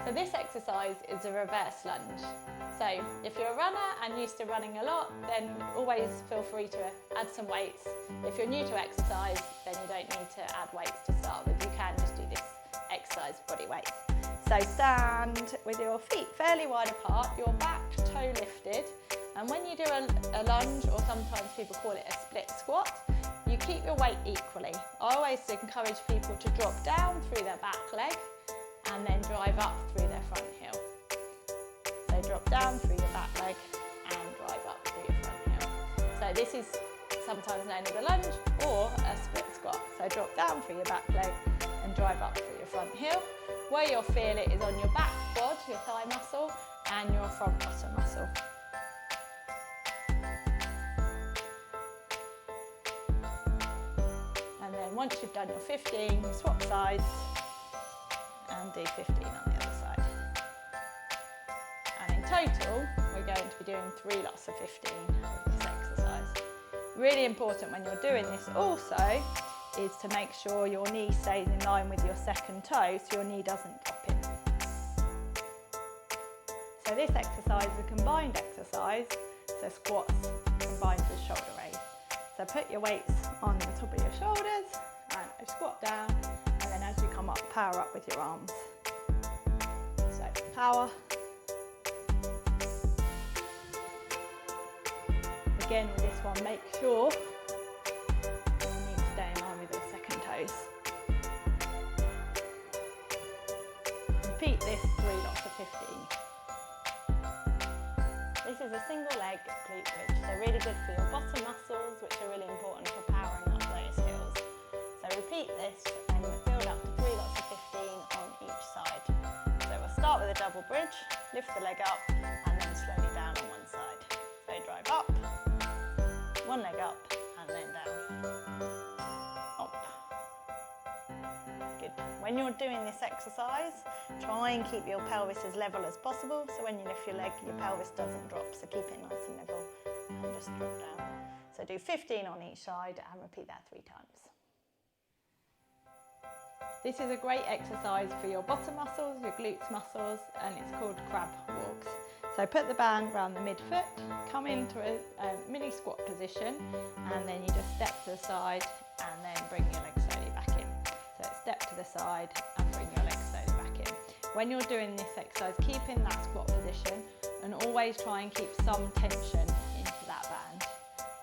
So this exercise is a reverse lunge. So if you're a runner and used to running a lot, then always feel free to add some weights. If you're new to exercise, then you don't need to add weights to start with. You can just do this exercise body weight. So stand with your feet fairly wide apart, your back toe lifted, and when you do a lunge, or sometimes people call it a split squat, you keep your weight equally. I always encourage people to drop down through their back leg and then drive up through their front heel. So drop down through your back leg and drive up through your front heel. So this is sometimes known as a lunge or a split squat. So drop down through your back leg and drive up through your front heel. Where you'll feel it is on your back quad, your thigh muscle, and your front bottom muscle. And then once you've done your 15, swap sides and do 15 on the other side. And in total, we're going to be doing 3 lots of 15 of this exercise. Really important when you're doing this also is to make sure your knee stays in line with your second toe so your knee doesn't drop in. So this exercise is a combined exercise, so squats combined with shoulder raise. So put your weights on the top of your shoulders and squat down, and then as you come up, power up with your arms. So power. Again with this one, make sure repeat this 3 lots of 15. This is a single leg glute bridge, so really good for your bottom muscles, which are really important for powering up those heels. So repeat this and build up to 3 lots of 15 on each side. So we'll start with a double bridge, lift the leg up and then slowly down on one side. So drive up, one leg up and then down. When you're doing this exercise, try and keep your pelvis as level as possible, so when you lift your leg, your pelvis doesn't drop, so keep it nice and level and just drop down. So do 15 on each side and repeat that 3 times. This is a great exercise for your bottom muscles, your glutes muscles, and it's called crab walks. So put the band around the midfoot, come into a mini squat position, and then you just step to the side and then bring your legs slowly back in. So step to the side and bring your legs slowly back in. When you're doing this exercise, keep in that squat position and always try and keep some tension into that band.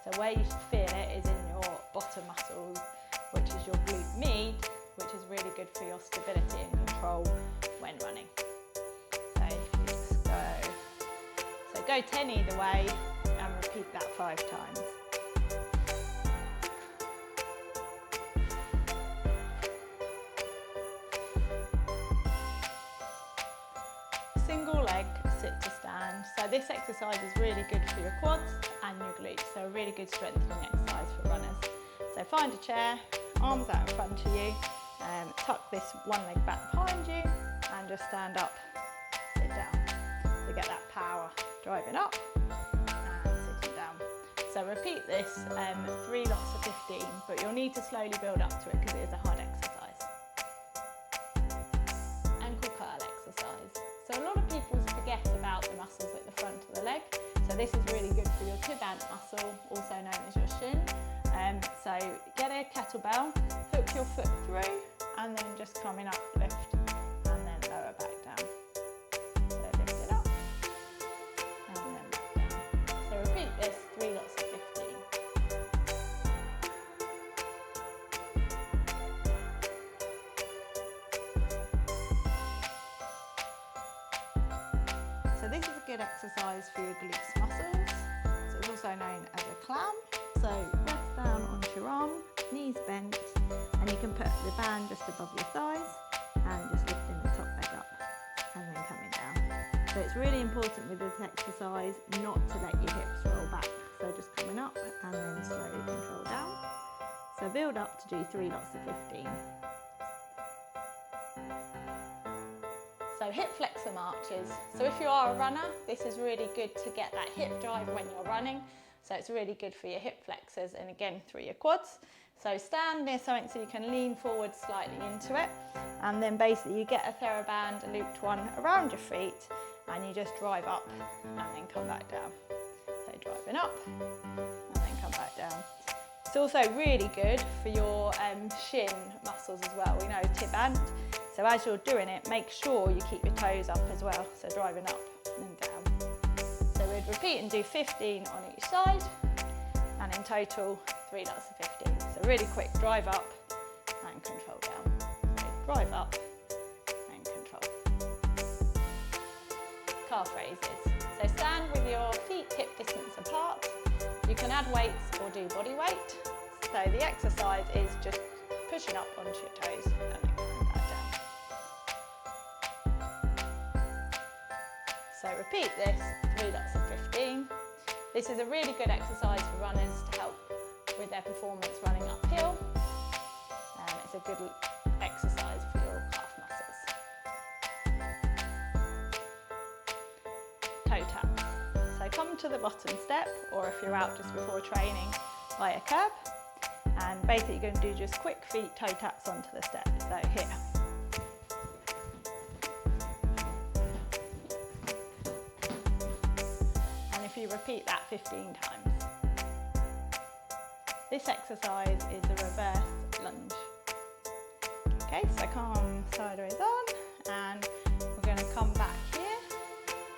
So where you feel it is in your bottom muscles, which is your glute med, which is really good for your stability and control when running. So if you just go. So go 10 either way and repeat that 5 times. Single leg sit to stand. So this exercise is really good for your quads and your glutes, so a really good strengthening exercise for runners. So find a chair, arms out in front of you, tuck this one leg back behind you and just stand up, sit down. So get that power driving up and sitting down. So repeat this 3 lots of 15, but you'll need to slowly build up to it because it is a hard exercise. Ankle curl exercise. So a lot of people forget about the muscles at the front of the leg. So this is really good for your tibant muscle, also known as your shin. So get a kettlebell, hook your foot through, and then just coming up, lift, and then lower back down. So lift it up, and then back down. So repeat this 3 lots of 15. So this is a good exercise for your glutes muscles. So it's also known as a clam. So rest down onto your arm, knees bent, and you can put the band just above your thighs and just lifting the top leg up and then coming down. So it's really important with this exercise not to let your hips roll back. So just coming up and then slowly control down. So build up to do 3 lots of 15. So hip flexor marches. So if you are a runner, this is really good to get that hip drive when you're running. So it's really good for your hip flexors and again through your quads. So stand near something so you can lean forward slightly into it, and then basically you get a TheraBand, a looped one, around your feet, and you just drive up and then come back down. So driving up and then come back down. It's also really good for your shin muscles as well. We know tib ant. So as you're doing it, make sure you keep your toes up as well. So driving up and down. So we'd repeat and do 15 on each side, and in total 3 lots of 15. So really quick, drive up and control down. So drive up and control. Calf raises. So stand with your feet hip distance apart. You can add weights or do body weight. So the exercise is just pushing up onto your toes and then coming back down. So repeat this 3 lots of 15. This is a really good exercise for runners to help with their performance running uphill. It's a good exercise for your calf muscles. Toe taps. So come to the bottom step, or if you're out just before training, by a curb. And basically you're going to do just quick feet toe taps onto the step. So here. And if you repeat that 15 times. This exercise is the reverse lunge. Okay, so come sideways on, and we're going to come back here,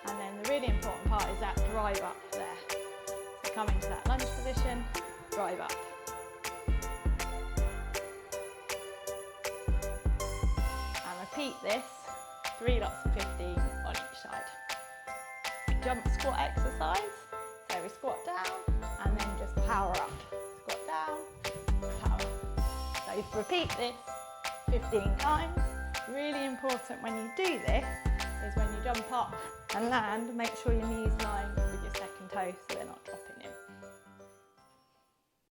and then the really important part is that drive up there. So come into that lunge position, drive up. And repeat this 3 lots of 15 on each side. Jump squat exercise, so we squat down and then just power up. Squat down, power. So repeat this 15 times. Really important when you do this is when you jump up and land, make sure your knees line with your second toe so they're not dropping in.